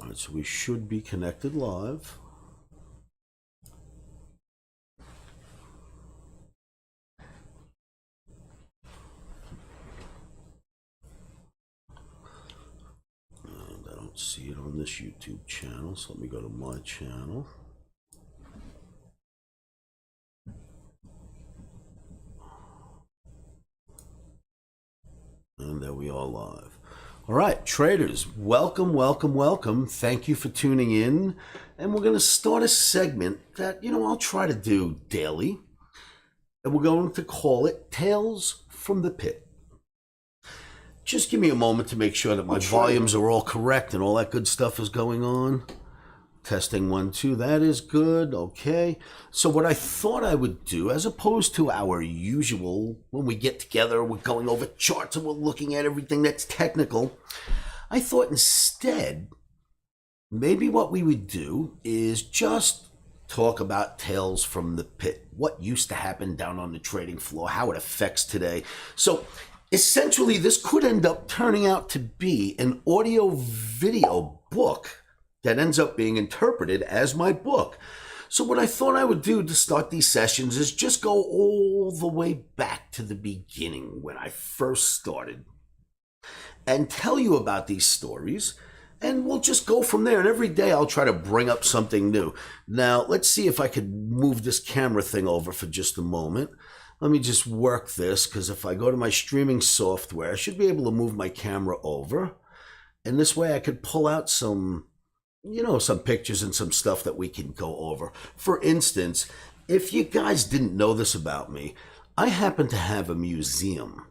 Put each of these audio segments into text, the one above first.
All right, so we should be connected live. And I don't see it on this YouTube channel, so let me go to my channel. And there we are live. All right, traders, welcome, welcome, welcome. Thank you for tuning in. And we're going to start a segment that, I'll try to do daily. And we're going to call it Tales from the Pit. Just give me a moment to make sure that my volumes are all correct and all that good stuff is going on. Testing 1, 2, that is good, okay. So what I thought I would do, as opposed to our usual, when we get together, we're going over charts and we're looking at everything that's technical, I thought instead, maybe what we would do is just talk about tales from the pit, what used to happen down on the trading floor, how it affects today. So essentially, this could end up turning out to be an audio-video book that ends up being interpreted as my book. So what I thought I would do to start these sessions is just go all the way back to the beginning when I first started and tell you about these stories, and we'll just go from there. And every day I'll try to bring up something new. Now, let's see if I could move this camera thing over for just a moment. Let me just work this, because if I go to my streaming software, I should be able to move my camera over. And this way I could pull out some some pictures and some stuff that we can go over. For instance, if you guys didn't know this about me, I happen to have a museum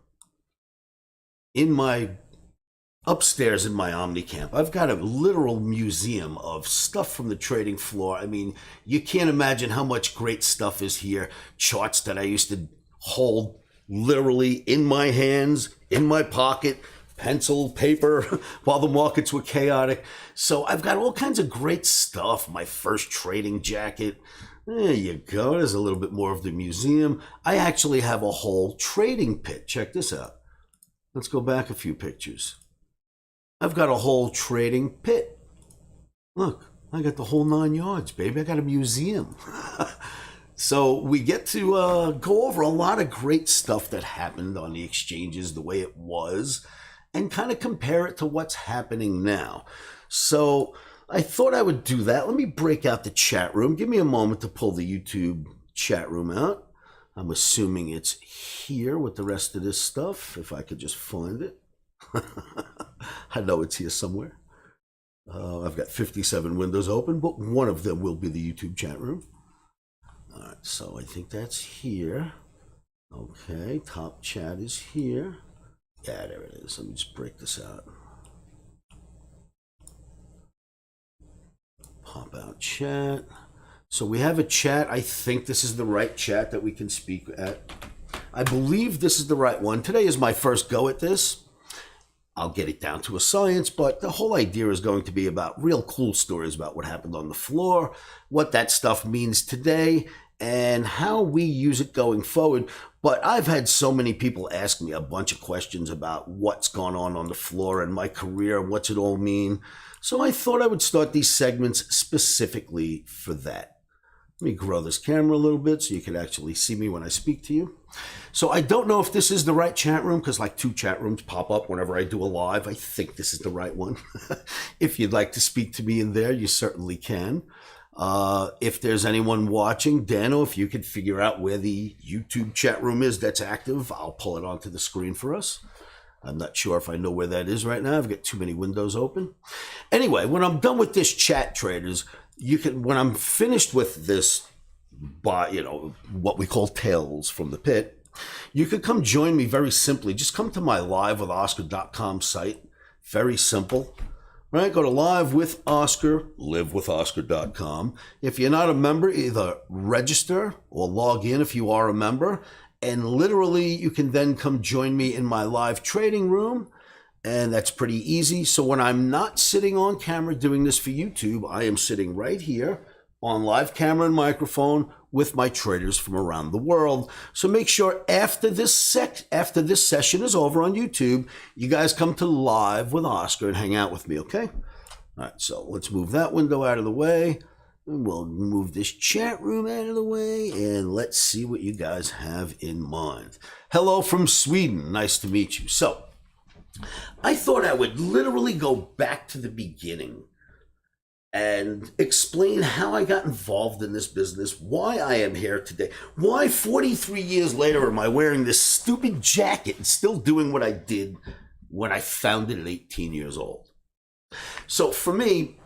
upstairs in my OMNI I've got a literal museum of stuff from the trading floor. I mean, you can't imagine how much great stuff is here. Charts that I used to hold literally in my hands, in my pocket, pencil, paper, while the markets were chaotic. So I've got all kinds of great stuff. My first trading jacket. There you go. There's a little bit more of the museum. I actually have a whole trading pit. Check this out. Let's go back a few pictures. I've got a whole trading pit. Look, I got the whole 9 yards, baby. I got a museum. So we get to go over a lot of great stuff that happened on the exchanges, the way it was, and kind of compare it to what's happening now. So I thought I would do that. Let me break out the chat room. Give me a moment to pull the YouTube chat room out. I'm assuming it's here with the rest of this stuff, if I could just find it. I know it's here somewhere. I've got 57 windows open, but one of them will be the YouTube chat room. All right, so I think that's here. Okay, top chat is here. Yeah, there it is. Let me just break this out. Pop out chat. So we have a chat. I think this is the right chat that we can speak at. I believe this is the right one. Today is my first go at this. I'll get it down to a science, but the whole idea is going to be about real cool stories about what happened on the floor, what that stuff means today, and how we use it going forward. But I've had so many people ask me a bunch of questions about what's gone on the floor and my career and what's it all mean. So I thought I would start these segments specifically for that. Let me grow this camera a little bit so you can actually see me when I speak to you. So I don't know if this is the right chat room, because like 2 chat rooms pop up whenever I do a live. I think this is the right one. If you'd like to speak to me in there, you certainly can. If there's anyone watching, Dano, if you could figure out where the YouTube chat room is that's active, I'll pull it onto the screen for us. I'm not sure if I know where that is right now. I've got too many windows open. Anyway, when I'm done with this chat, traders, when I'm finished with this, what we call Tales from the Pit, you could come join me very simply. Just come to my livewithoscar.com site. Very simple. Right, go to Live with Oscar, livewithoscar.com. If you're not a member, either register or log in if you are a member. And literally, you can then come join me in my live trading room. And that's pretty easy. So when I'm not sitting on camera doing this for YouTube, I am sitting right here on live camera and microphone with my traders from around the world. So make sure after this session is over on YouTube, you guys come to Live with Oscar and hang out with me, okay? All right, so let's move that window out of the way. And we'll move this chat room out of the way, and let's see what you guys have in mind. Hello from Sweden. Nice to meet you. So, I thought I would literally go back to the beginning and explain how I got involved in this business, why I am here today, why 43 years later am I wearing this stupid jacket and still doing what I did when I founded at 18 years old. So for me,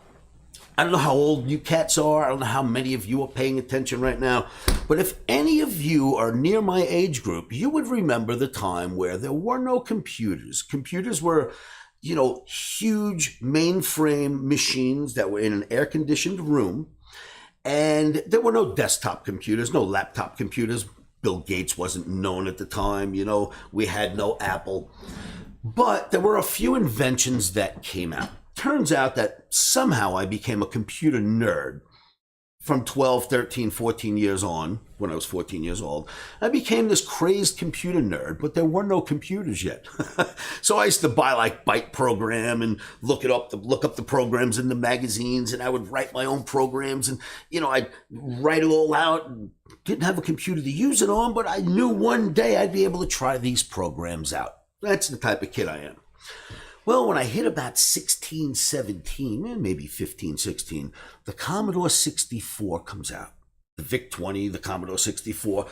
I don't know how old you cats are. I don't know how many of you are paying attention right now. But if any of you are near my age group, you would remember the time where there were no computers. Computers were, huge mainframe machines that were in an air-conditioned room. And there were no desktop computers, no laptop computers. Bill Gates wasn't known at the time. We had no Apple. But there were a few inventions that came out. Turns out that somehow I became a computer nerd from 12, 13, 14 years on. When I was 14 years old, I became this crazed computer nerd, but there were no computers yet. So I used to buy like Byte Program and look up the programs in the magazines, and I would write my own programs, and I'd write it all out. And didn't have a computer to use it on, but I knew one day I'd be able to try these programs out. That's the type of kid I am. Well, when I hit about 16, 17, maybe 15, 16, the Commodore 64 comes out. The VIC-20, the Commodore 64.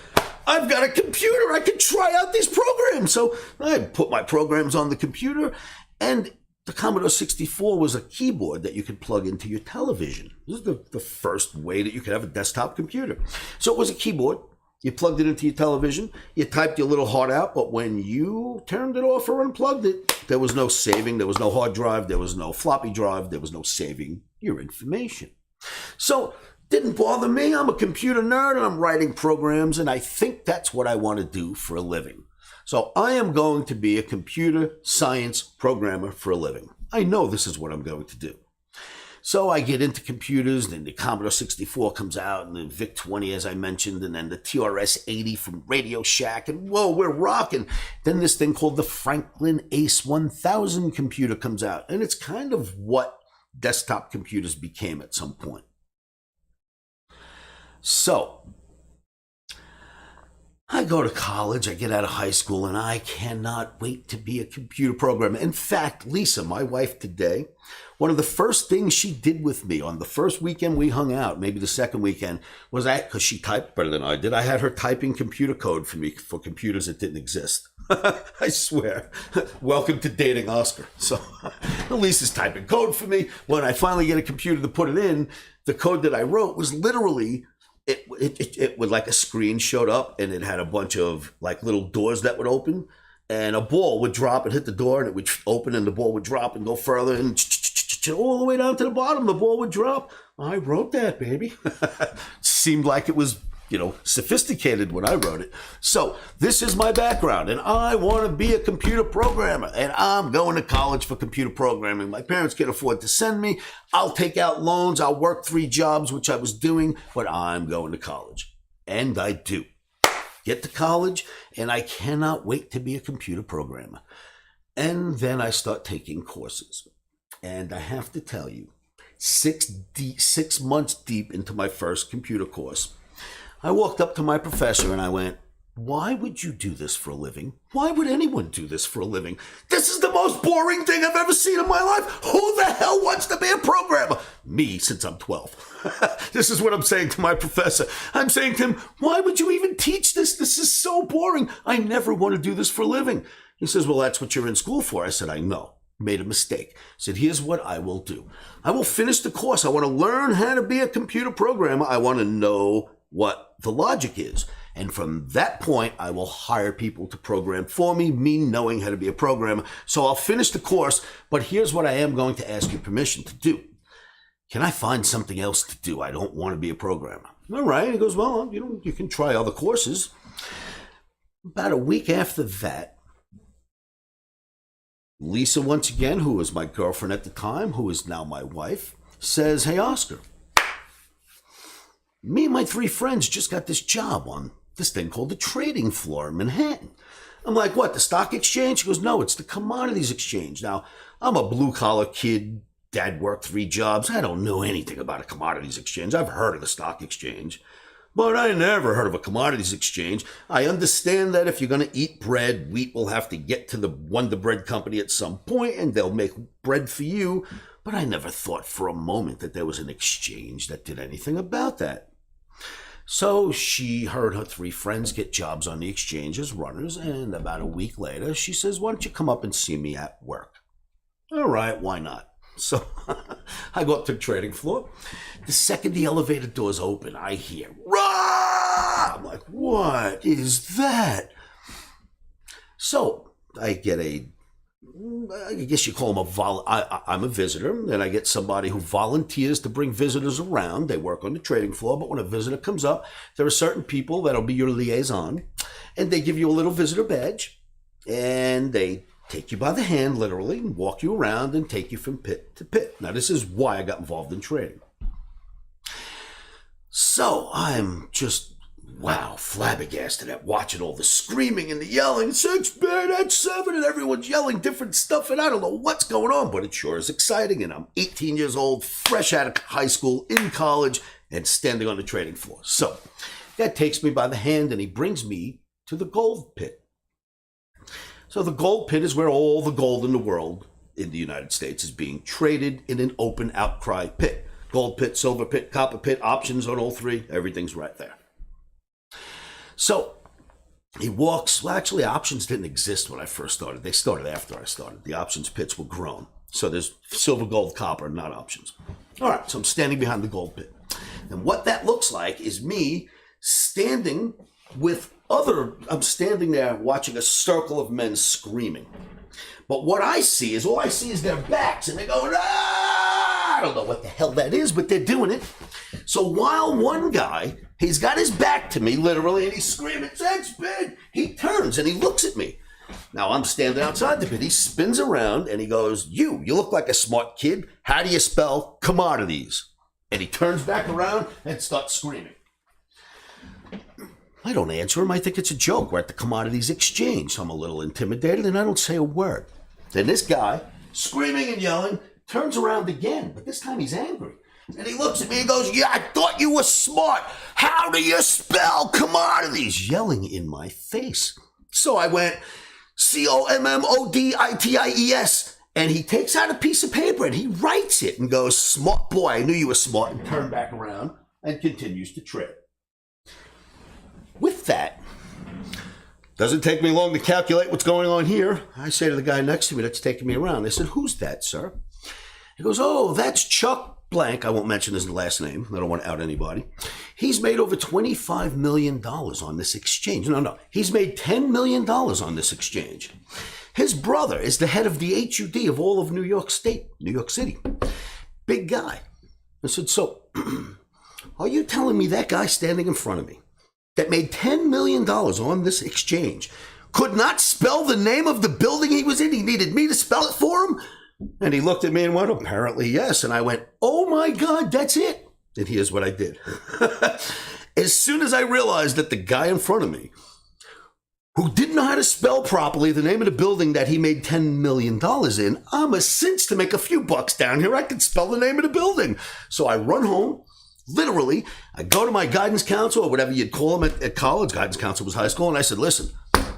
I've got a computer. I can try out these programs. So I put my programs on the computer, and the Commodore 64 was a keyboard that you could plug into your television. This is the first way that you could have a desktop computer. So it was a keyboard. You plugged it into your television, you typed your little heart out, but when you turned it off or unplugged it, there was no saving, there was no hard drive, there was no floppy drive, there was no saving your information. So, didn't bother me. I'm a computer nerd and I'm writing programs, and I think that's what I want to do for a living. So I am going to be a computer science programmer for a living. I know this is what I'm going to do. So I get into computers, then the Commodore 64 comes out, and the VIC-20, as I mentioned, and then the TRS-80 from Radio Shack, and whoa, we're rocking. Then this thing called the Franklin Ace 1000 computer comes out, and it's kind of what desktop computers became at some point. So I go to college, I get out of high school, and I cannot wait to be a computer programmer. In fact, Lisa, my wife today, one of the first things she did with me on the first weekend we hung out, maybe the second weekend, was because she typed better than I did. I had her typing computer code for me for computers that didn't exist. I swear. Welcome to dating Oscar. So Lisa's typing code for me. When I finally get a computer to put it in, the code that I wrote was literally... It would, like, a screen showed up, and it had a bunch of like little doors that would open, and a ball would drop and hit the door, and it would open, and the ball would drop and go further, and all the way down to the bottom, the ball would drop. I wrote that, baby. Seemed like it was, sophisticated when I wrote it. So this is my background, and I want to be a computer programmer, and I'm going to college for computer programming. My parents can't afford to send me. I'll take out loans. I'll work 3 jobs, which I was doing, but I'm going to college. And I do. Get to college, and I cannot wait to be a computer programmer. And then I start taking courses. And I have to tell you, 6 months deep into my first computer course, I walked up to my professor and I went, "Why would you do this for a living? Why would anyone do this for a living? This is the most boring thing I've ever seen in my life. Who the hell wants to be a programmer?" Me, since I'm 12. This is what I'm saying to my professor. I'm saying to him, "Why would you even teach this? This is so boring. I never want to do this for a living." He says, "Well, that's what you're in school for." I said, "I know. Made a mistake." I said, "Here's what I will do. I will finish the course. I want to learn how to be a computer programmer. I want to know what the logic is. And from that point, I will hire people to program for me knowing how to be a programmer. So I'll finish the course, but here's what I am going to ask you permission to do. Can I find something else to do? I don't want to be a programmer." "All right." He goes, "Well, you can try other courses." About a week after that, Lisa, once again, who was my girlfriend at the time, who is now my wife, says, "Hey, Oscar, me and my 3 friends just got this job on this thing called the trading floor in Manhattan." I'm like, "What, the stock exchange?" She goes, "No, it's the commodities exchange." Now, I'm a blue-collar kid, Dad worked 3 jobs. I don't know anything about a commodities exchange. I've heard of the stock exchange, but I never heard of a commodities exchange. I understand that if you're going to eat bread, wheat will have to get to the Wonder Bread Company at some point, and they'll make bread for you. But I never thought for a moment that there was an exchange that did anything about that. So she heard her 3 friends get jobs on the exchange as runners, and about a week later, she says, why don't you come up and see me at work? All right, why not? So I go up to the trading floor. The second the elevator doors open, I hear, rah! I'm like, what is that? So I get I guess you call them I'm a visitor, and I get somebody who volunteers to bring visitors around. They work on the trading floor, but when a visitor comes up, there are certain people that'll be your liaison, and they give you a little visitor badge, and they take you by the hand, literally, and walk you around and take you from pit to pit. Now, this is why I got involved in trading. So I'm just, wow, flabbergasted at watching all the screaming and the yelling, 6 bid, that's 7, and everyone's yelling different stuff, and I don't know what's going on, but it sure is exciting, and I'm 18 years old, fresh out of high school, in college, and standing on the trading floor. So that takes me by the hand, and he brings me to the gold pit. So the gold pit is where all the gold in the world, in the United States, is being traded in an open outcry pit. Gold pit, silver pit, copper pit, options on all 3, everything's right there. So he walks, well, actually options didn't exist when I first started. They started after I started. The options pits were grown. So there's silver, gold, copper, not options. All right, so I'm standing behind the gold pit. And what that looks like is me standing with I'm standing there watching a circle of men screaming. But what I see is, all I see is their backs, and they're going, ah! I don't know what the hell that is, but they're doing it. So while one guy, he's got his back to me, literally, and he's screaming, 6 bid, he turns and he looks at me. Now I'm standing outside the pit. He spins around and he goes, you look like a smart kid. How do you spell commodities? And he turns back around and starts screaming. I don't answer him. I think it's a joke. We're at the commodities exchange. So I'm a little intimidated and I don't say a word. Then this guy, screaming and yelling, turns around again, but this time he's angry. And he looks at me and goes, yeah, I thought you were smart. How do you spell commodities? Yelling in my face. So I went, COMMODITIES. And he takes out a piece of paper and he writes it and goes, smart boy, I knew you were smart, and turned back around and continues to trade. With that, doesn't take me long to calculate what's going on here. I say to the guy next to me that's taking me around, I said, who's that, sir? He goes, oh, that's Chuck Blank. I won't mention his last name. I don't want to out anybody. He's made over $25 million on this exchange. No. He's made $10 million on this exchange. His brother is the head of the HUD of all of New York State, New York City. Big guy. I said, so are you telling me that guy standing in front of me that made $10 million on this exchange could not spell the name of the building he was in? He needed me to spell it for him? And he looked at me and went, apparently yes. And I went, oh my God, that's it. And here's what I did. As soon as I realized that the guy in front of me, who didn't know how to spell properly the name of the building that he made $10 million in, I'm a cinch to make a few bucks down here. I can spell the name of the building. So I run home. Literally, I go to my guidance counselor, or whatever you'd call him at college. Guidance counselor was high school. And I said, listen,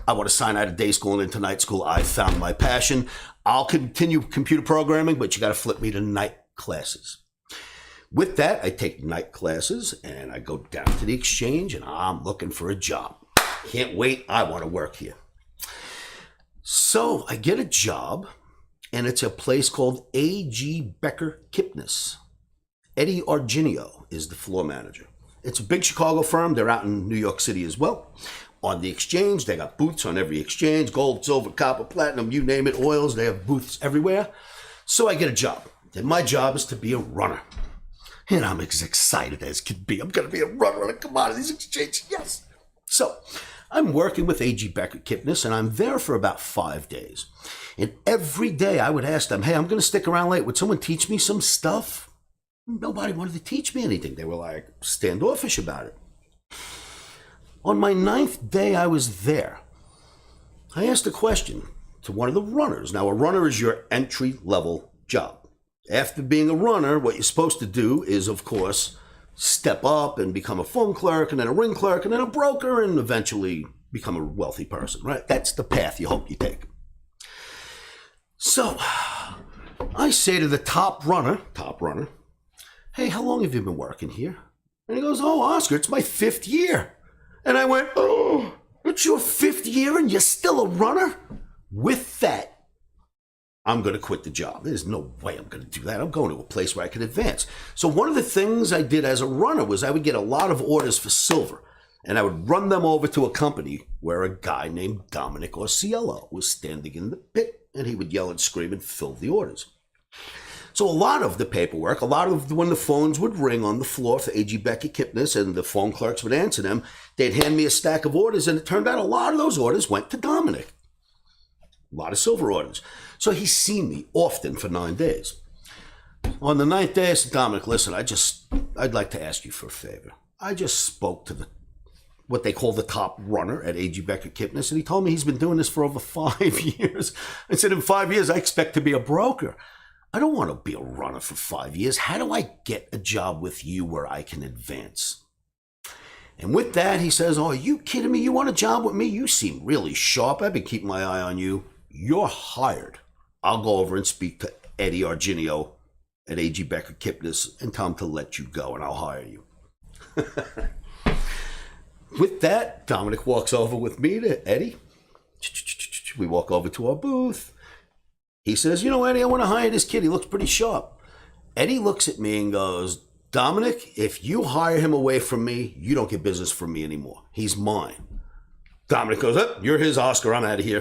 I want to sign out of day school and into night school. I found my passion. I'll continue computer programming, but you got to flip me to night classes. With that, I take night classes and I go down to the exchange and I'm looking for a job. Can't wait. I want to work here. So I get a job and it's a place called A.G. Becker Kipnis. Eddie Arginio is the floor manager. It's a big Chicago firm. They're out in New York City as well. On the exchange, they got booths on every exchange, gold, silver, copper, platinum, you name it, oils. They have booths everywhere. So I get a job. And my job is to be a runner. And I'm as excited as could be. I'm going to be a runner on a commodities exchange. Yes. So I'm working with A.G. Becker Kipnis, and I'm there for about 5 days. And every day I would ask them, hey, I'm going to stick around late. Would someone teach me some stuff? Nobody wanted to teach me anything. They were like standoffish about it. On my 9th day I was there, I asked a question to one of the runners. Now, a runner is your entry-level job. After being a runner, what you're supposed to do is, of course, step up and become a phone clerk, and then a ring clerk, and then a broker, and eventually become a wealthy person, right? That's the path you hope you take. So I say to the top runner, hey, how long have you been working here? And he goes, oh, Oscar, it's my 5th year. And I went, oh, it's your 5th year and you're still a runner? With that, I'm going to quit the job. There's no way I'm going to do that. I'm going to a place where I can advance. So one of the things I did as a runner was I would get a lot of orders for silver, and I would run them over to a company where a guy named Dominic Orciello was standing in the pit, and he would yell and scream and fill the orders. So a lot of the paperwork, when the phones would ring on the floor for A.G. Becker Kipnis and the phone clerks would answer them, they'd hand me a stack of orders, and it turned out a lot of those orders went to Dominic. A lot of silver orders. So he's seen me often for 9 days. On the 9th day, I said, Dominic, listen, I'd like to ask you for a favor. I just spoke to what they call the top runner at A.G. Becker Kipnis, and he told me he's been doing this for over 5 years. I said, in 5 years, I expect to be a broker. I don't want to be a runner for 5 years. How do I get a job with you where I can advance? And with that, he says, oh, are you kidding me? You want a job with me? You seem really sharp. I've been keeping my eye on you. You're hired. I'll go over and speak to Eddie Arginio at A.G. Becker Kipnis and tell him to let you go, and I'll hire you. With that, Dominic walks over with me to Eddie. We walk over to our booth. He says, you know, Eddie, I want to hire this kid. He looks pretty sharp. Eddie looks at me and goes, Dominic, if you hire him away from me, you don't get business from me anymore. He's mine. Dominic goes, oh, you're his, Oscar. I'm out of here.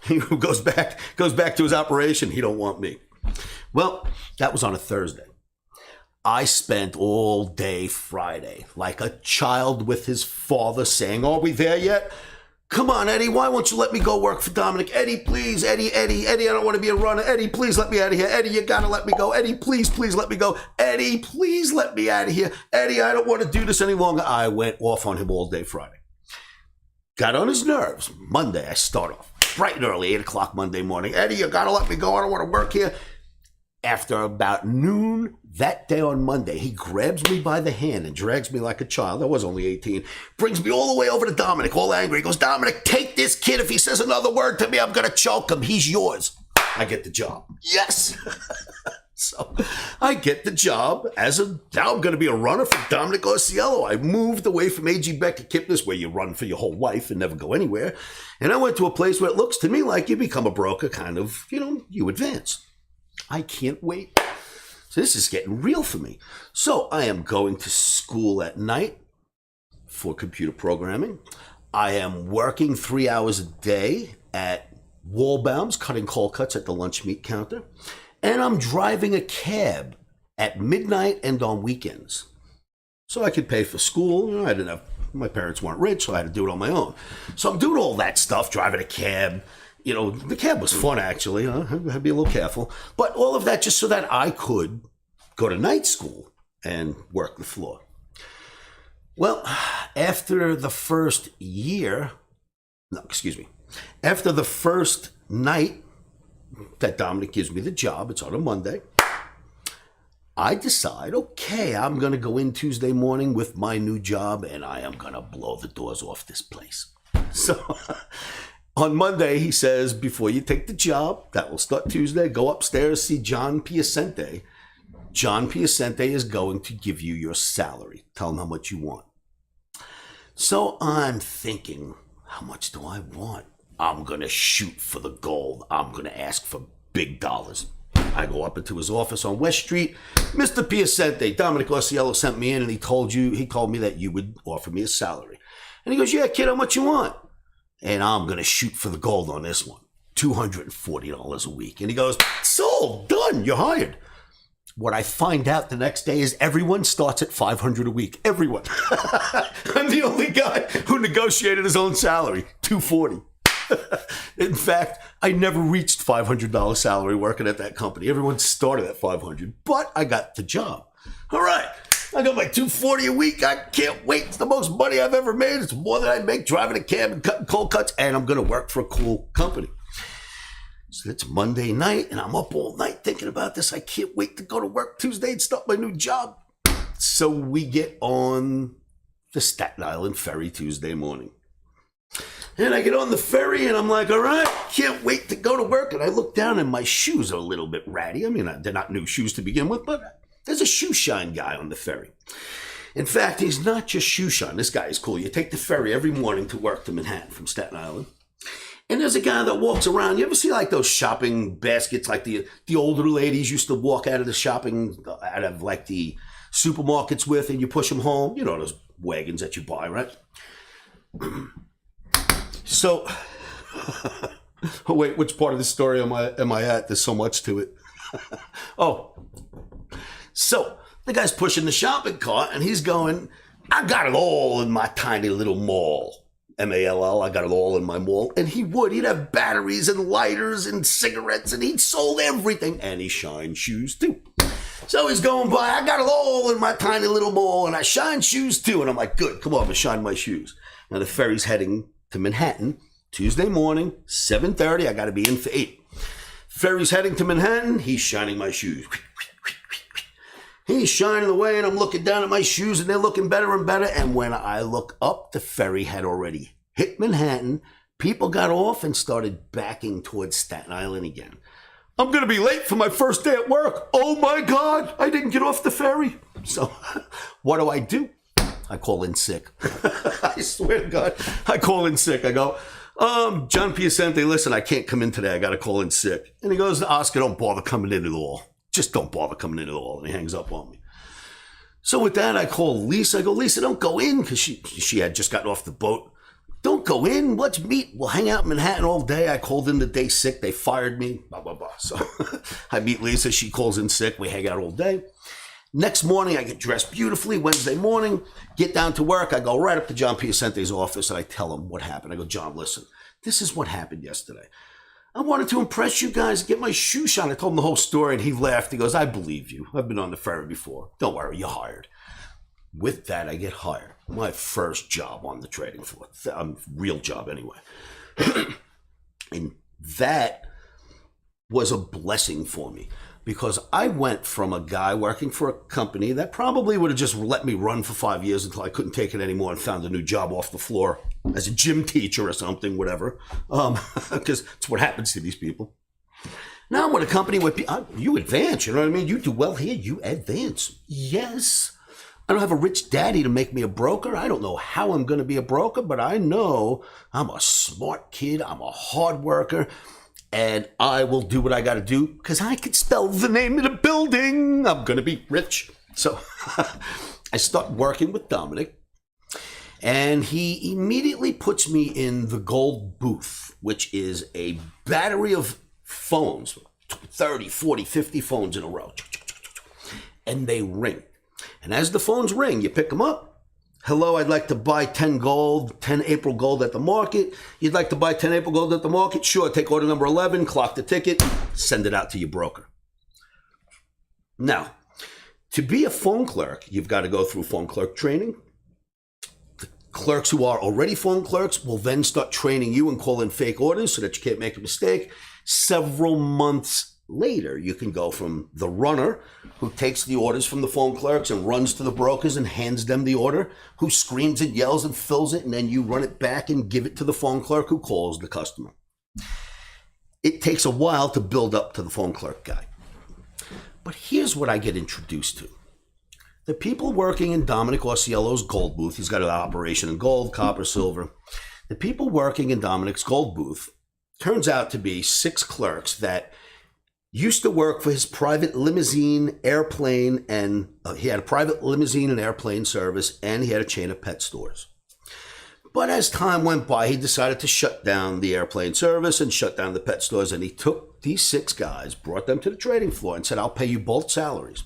He goes back to his operation. He don't want me. Well, that was on a Thursday. I spent all day Friday like a child with his father saying, are we there yet? Come on, Eddie, why won't you let me go work for Dominic? Eddie, please, Eddie, I don't want to be a runner. Eddie, please let me out of here. Eddie, you got to let me go. Eddie, please let me go. Eddie, please let me out of here. Eddie, I don't want to do this any longer. I went off on him all day Friday. Got on his nerves. Monday, I start off bright and early, 8 o'clock Monday morning. Eddie, you got to let me go. I don't want to work here. After about noon that day on Monday, he grabs me by the hand and drags me like a child. I was only 18. Brings me all the way over to Dominic, all angry. He goes, Dominic, take this kid. If he says another word to me, I'm going to choke him. He's yours. I get the job. Yes. So I get the job now I'm going to be a runner for Dominic Orciello. I moved away from A.G. Becker Kipnis, where you run for your whole life and never go anywhere. And I went to a place where it looks to me like you become a broker, kind of, you advance. I can't wait. So this is getting real for me. So I am going to school at night for computer programming. I am working 3 hours a day at Wallbaum's, cutting cold cuts at the lunch meat counter. And I'm driving a cab at midnight and on weekends. So I could pay for school. My parents weren't rich, so I had to do it on my own. So I'm doing all that stuff, driving a cab. The cab was fun, actually. I had to be a little careful. But all of that just so that I could go to night school and work the floor. Well, after the first night that Dominic gives me the job, it's on a Monday, I decide, okay, I'm going to go in Tuesday morning with my new job, and I am going to blow the doors off this place. So on Monday, he says, before you take the job, that will start Tuesday, go upstairs, see John Piacente. John Piacente is going to give you your salary. Tell him how much you want. So I'm thinking, how much do I want? I'm going to shoot for the gold. I'm going to ask for big dollars. I go up into his office on West Street. Mr. Piacente, Dominic Orciello sent me in, and he told me that you would offer me a salary. And he goes, yeah, kid, how much you want? And I'm going to shoot for the gold on this one. $240 a week. And he goes, sold, done, you're hired. What I find out the next day is everyone starts at $500 a week. Everyone. I'm the only guy who negotiated his own salary, $240. In fact, I never reached $500 salary working at that company. Everyone started at $500, but I got the job. All right, I got my $240 a week. I can't wait. It's the most money I've ever made. It's more than I make driving a cab and cutting cold cuts, and I'm going to work for a cool company. So it's Monday night, and I'm up all night thinking about this. I can't wait to go to work Tuesday and start my new job. So we get on the Staten Island ferry Tuesday morning. And I get on the ferry, and I'm like, all right, can't wait to go to work. And I look down, and my shoes are a little bit ratty. I mean, they're not new shoes to begin with, but there's a shoe shine guy on the ferry. In fact, he's not just shoe shine. This guy is cool. You take the ferry every morning to work to Manhattan from Staten Island. And there's a guy that walks around. You ever see like those shopping baskets like the older ladies used to walk out of the shopping, out of like the supermarkets with, and you push them home? You know those wagons that you buy, right? So, oh wait, which part of the story am I at? There's so much to it. So the guy's pushing the shopping cart, and he's going, I got it all in my tiny little mall. M-A-L-L, I got it all in my mall. And he'd have batteries and lighters and cigarettes, and he'd sold everything. And he shined shoes too. So he's going by, I got it all in my tiny little mall, and I shine shoes too. And I'm like, good, come on, I'm shine my shoes. Now the ferry's heading to Manhattan, Tuesday morning, 7:30, I gotta be in for 8. Ferry's heading to Manhattan, he's shining my shoes. He's shining away, and I'm looking down at my shoes, and they're looking better and better. And when I look up, the ferry had already hit Manhattan. People got off and started backing towards Staten Island again. I'm going to be late for my first day at work. Oh, my God, I didn't get off the ferry. So what do? I call in sick. I swear to God, I call in sick. I go, John Piacente, listen, I can't come in today. I got to call in sick. And he goes, Oscar, don't bother coming in at all. Just don't bother coming in at all. And he hangs up on me. So with that, I call Lisa. I go, Lisa, don't go in, because she had just gotten off the boat. Don't go in. Let's meet. We'll hang out in Manhattan all day. I called in the day sick. They fired me. Blah, blah, blah. So I meet Lisa. She calls in sick. We hang out all day. Next morning, I get dressed beautifully. Wednesday morning, get down to work. I go right up to John Piacente's office, and I tell him what happened. I go, John, listen, this is what happened yesterday. I wanted to impress you guys, get my shoe shine. I told him the whole story, and he laughed. He goes, I believe you. I've been on the ferry before. Don't worry, you're hired. With that, I get hired. My first job on the trading floor. Real job anyway. And that was a blessing for me, because I went from a guy working for a company that probably would have just let me run for 5 years until I couldn't take it anymore and found a new job off the floor as a gym teacher or something, whatever, because it's what happens to these people. Now I'm with a company where you advance, you know what I mean? You do well here, you advance. Yes. I don't have a rich daddy to make me a broker. I don't know how I'm going to be a broker, but I know I'm a smart kid. I'm a hard worker. And I will do what I got to do, because I can spell the name of the building. I'm going to be rich. So I start working with Dominic, and he immediately puts me in the gold booth, which is a battery of phones, 30, 40, 50 phones in a row. And they ring. And as the phones ring, you pick them up. Hello, I'd like to buy 10 gold, 10 April gold at the market. You'd like to buy 10 April gold at the market? Sure, take order number 11, clock the ticket, send it out to your broker. Now, to be a phone clerk, you've got to go through phone clerk training. The clerks who are already phone clerks will then start training you and call in fake orders so that you can't make a mistake. Several months later, you can go from the runner who takes the orders from the phone clerks and runs to the brokers and hands them the order, who screams and yells and fills it, and then you run it back and give it to the phone clerk who calls the customer. It takes a while to build up to the phone clerk guy. But here's what I get introduced to. The people working in Dominic Orciello's gold booth, he's got an operation in gold, copper, silver. The people working in Dominic's gold booth turns out to be 6 clerks that used to work for his private limousine, airplane, and he had a private limousine and airplane service, and he had a chain of pet stores. But as time went by, he decided to shut down the airplane service and shut down the pet stores, and he took these 6 guys, brought them to the trading floor, and said, I'll pay you both salaries.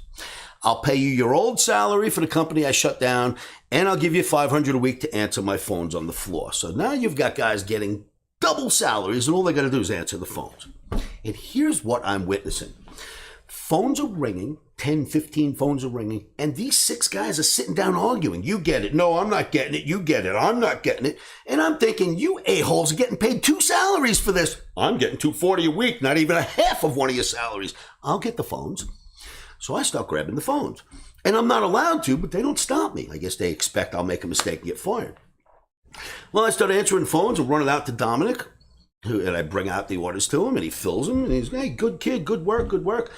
I'll pay you your old salary for the company I shut down, and I'll give you $500 a week to answer my phones on the floor. So now you've got guys getting double salaries, and all they got to do is answer the phones. And here's what I'm witnessing. Phones are ringing, 10, 15 phones are ringing, and these 6 guys are sitting down arguing. You get it. No, I'm not getting it. You get it. I'm not getting it. And I'm thinking, you a-holes are getting paid 2 salaries for this. I'm getting $240 a week, not even a half of one of your salaries. I'll get the phones. So I start grabbing the phones. And I'm not allowed to, but they don't stop me. I guess they expect I'll make a mistake and get fired. Well, I start answering phones and running out to Dominic, and I bring out the orders to him, and he fills them, and he's, hey, good kid, good work, good work.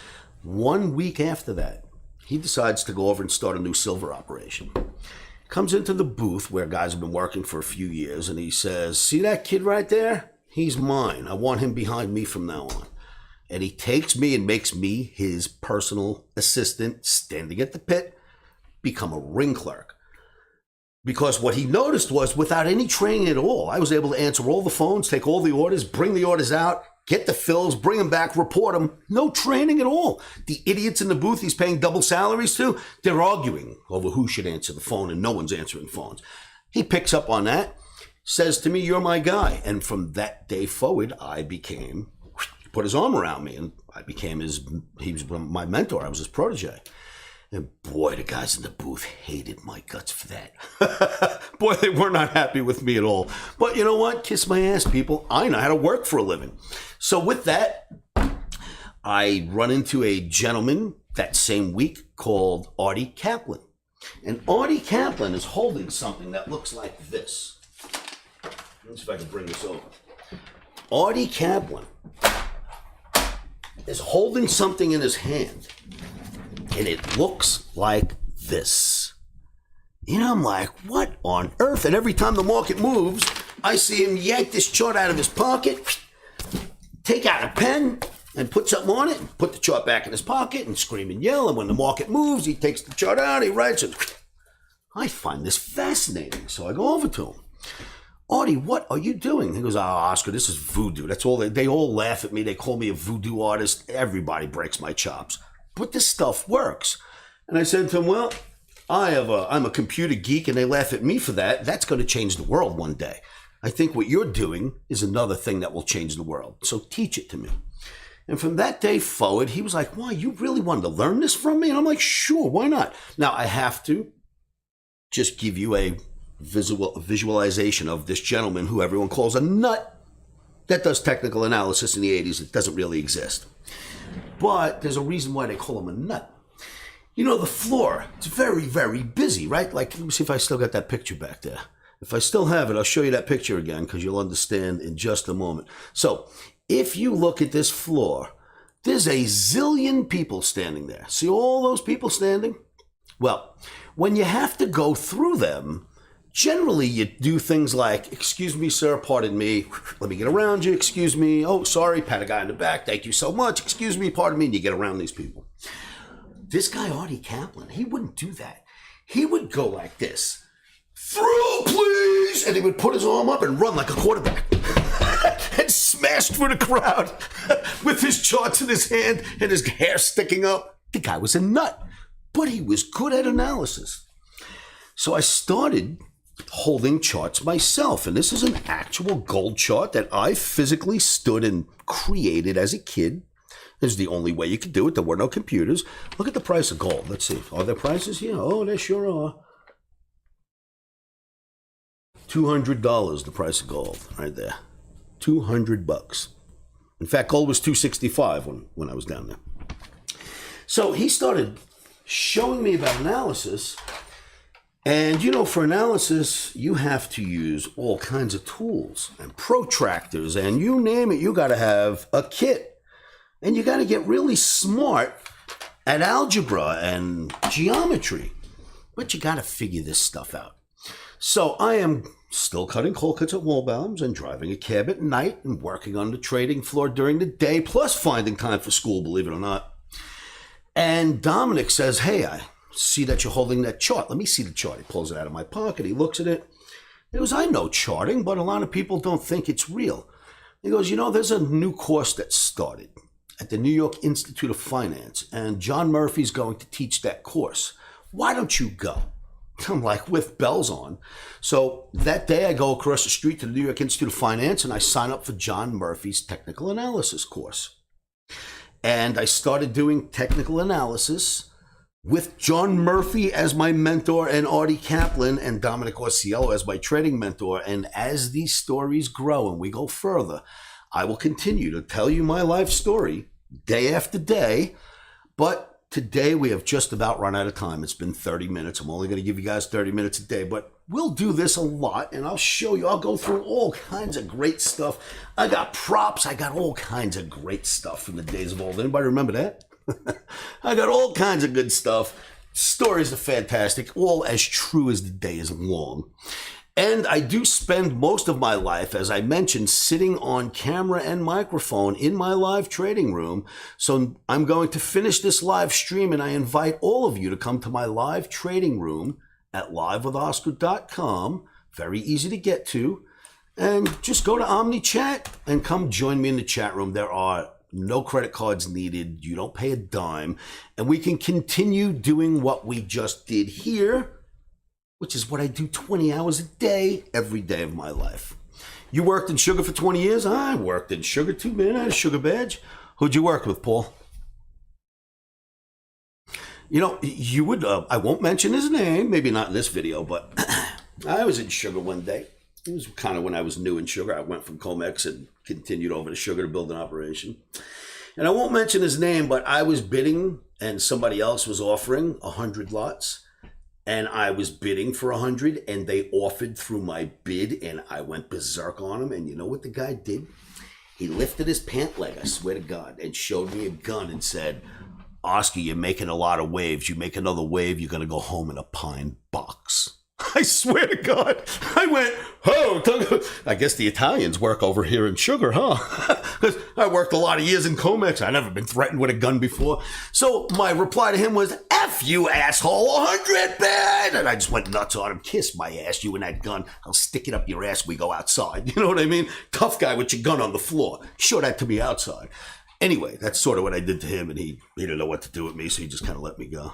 1 week after that, he decides to go over and start a new silver operation. Comes into the booth where guys have been working for a few years, and he says, see that kid right there? He's mine. I want him behind me from now on. And he takes me and makes me his personal assistant, standing at the pit, become a ring clerk. Because what he noticed was, without any training at all, I was able to answer all the phones, take all the orders, bring the orders out, get the fills, bring them back, report them. No training at all. The idiots in the booth he's paying double salaries to, they're arguing over who should answer the phone, and no one's answering phones. He picks up on that, says to me, you're my guy. And from that day forward, I became, he put his arm around me, and I became he was my mentor. I was his protege. And boy, the guys in the booth hated my guts for that. Boy, they were not happy with me at all. But you know what? Kiss my ass, people. I know how to work for a living. So with that, I run into a gentleman that same week called Artie Kaplan. And Artie Kaplan is holding something that looks like this. Let's see if I can bring this over. Artie Kaplan is holding something in his hand. And it looks like this. You know, I'm like, what on earth? And every time the market moves, I see him yank this chart out of his pocket, take out a pen, and put something on it, and put the chart back in his pocket, and scream and yell. And when the market moves, he takes the chart out, he writes it. I find this fascinating. So I go over to him. Artie, what are you doing? He goes, oh, Oscar, this is voodoo. That's all. They all laugh at me. They call me a voodoo artist. Everybody breaks my chops. But this stuff works. And I said to him, well, I'm a computer geek, and they laugh at me for that. That's going to change the world one day. I think what you're doing is another thing that will change the world. So teach it to me. And from that day forward, he was like, why, you really wanted to learn this from me? And I'm like, sure, why not? Now, I have to just give you a visualization of this gentleman who everyone calls a nut that does technical analysis in the 80s. It doesn't really exist. But there's a reason why they call him a nut. You know, the floor, it's very, very busy, right? Like, let me see if I still got that picture back there. If I still have it, I'll show you that picture again because you'll understand in just a moment. So, if you look at this floor, there's a zillion people standing there. See all those people standing? Well, when you have to go through them, generally, you do things like, excuse me, sir, pardon me, let me get around you, excuse me, oh, sorry, pat a guy in the back, thank you so much, excuse me, pardon me, and you get around these people. This guy, Artie Kaplan, he wouldn't do that. He would go like this, through, please, and he would put his arm up and run like a quarterback and smash through the crowd with his charts in his hand and his hair sticking up. The guy was a nut, but he was good at analysis. So I started holding charts myself, and this is an actual gold chart that I physically stood and created as a kid. This is the only way you could do it. There were no computers. Look at the price of gold. Let's see. Are there prices here? Oh, there sure are. $200, the price of gold, right there. $200. In fact, gold was $265 when I was down there. So he started showing me about analysis. And, you know, for analysis, you have to use all kinds of tools and protractors, and you name it, you got to have a kit. And you got to get really smart at algebra and geometry. But you got to figure this stuff out. So I am still cutting cold cuts at Wallbaum's and driving a cab at night and working on the trading floor during the day, plus finding time for school, believe it or not. And Dominic says, hey, I see that you're holding that chart. Let me see the chart. He pulls it out of my pocket. He looks at it. He goes, I know charting, but a lot of people don't think it's real. He goes, you know, there's a new course that started at the New York Institute of Finance, and John Murphy's going to teach that course. Why don't you go? I'm like, with bells on. So that day I go across the street to the New York Institute of Finance and I sign up for John Murphy's technical analysis course. And I started doing technical analysis with John Murphy as my mentor and Artie Kaplan and Dominic Orsiello as my trading mentor. And as these stories grow and we go further, I will continue to tell you my life story day after day. But today we have just about run out of time. It's been 30 minutes. I'm only going to give you guys 30 minutes a day, but we'll do this a lot and I'll show you. I'll go through all kinds of great stuff. I got props. I got all kinds of great stuff from the days of old. Anybody remember that? I got all kinds of good stuff. Stories are fantastic, all as true as the day is long. And I do spend most of my life, as I mentioned, sitting on camera and microphone in my live trading room. So I'm going to finish this live stream and I invite all of you to come to my live trading room at livewithoscar.com. Very easy to get to. And just go to OMNI Chat and come join me in the chat room. There are no credit cards needed. You don't pay a dime. And we can continue doing what we just did here, which is what I do 20 hours a day, every day of my life. You worked in sugar for 20 years? I worked in sugar too, man. I had a sugar badge. Who'd you work with, Paul? You know, you would, I won't mention his name, maybe not in this video, but I was in sugar one day. It was kind of when I was new in sugar. I went from Comex and continued over to sugar to build an operation. And I won't mention his name, but I was bidding and somebody else was offering 100 lots. And I was bidding for 100 and they offered through my bid and I went berserk on him. And you know what the guy did? He lifted his pant leg, I swear to God, and showed me a gun and said, Oscar, you're making a lot of waves. You make another wave, you're going to go home in a pine box. I swear to God. I went, oh, I guess the Italians work over here in sugar, huh? Because I worked a lot of years in Comex. I've never been threatened with a gun before. So my reply to him was, F you, asshole, 100 bid. And I just went nuts on him. Kiss my ass, you and that gun. I'll stick it up your ass when we go outside. You know what I mean? Tough guy with your gun on the floor. Show that to me outside. Anyway, that's sort of what I did to him, and he didn't know what to do with me, so he just kind of let me go.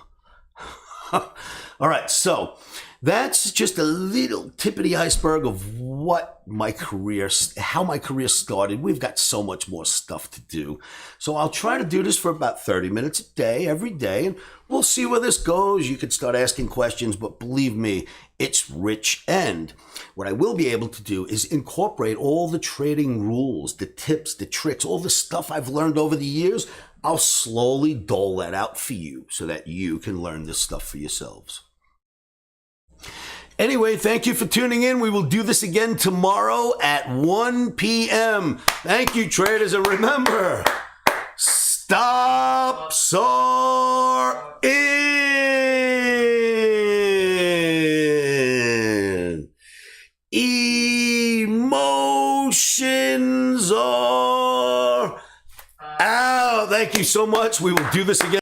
All right, so that's just a little tip of the iceberg of what my career, how my career started. We've got so much more stuff to do. So I'll try to do this for about 30 minutes a day, every day, and we'll see where this goes. You could start asking questions, but believe me, it's rich. And what I will be able to do is incorporate all the trading rules, the tips, the tricks, all the stuff I've learned over the years. I'll slowly dole that out for you so that you can learn this stuff for yourselves. Anyway, thank you for tuning in. We will do this again tomorrow at 1 p.m. Thank you, traders. And remember, stop soaring. Emotions are out. Thank you so much. We will do this again.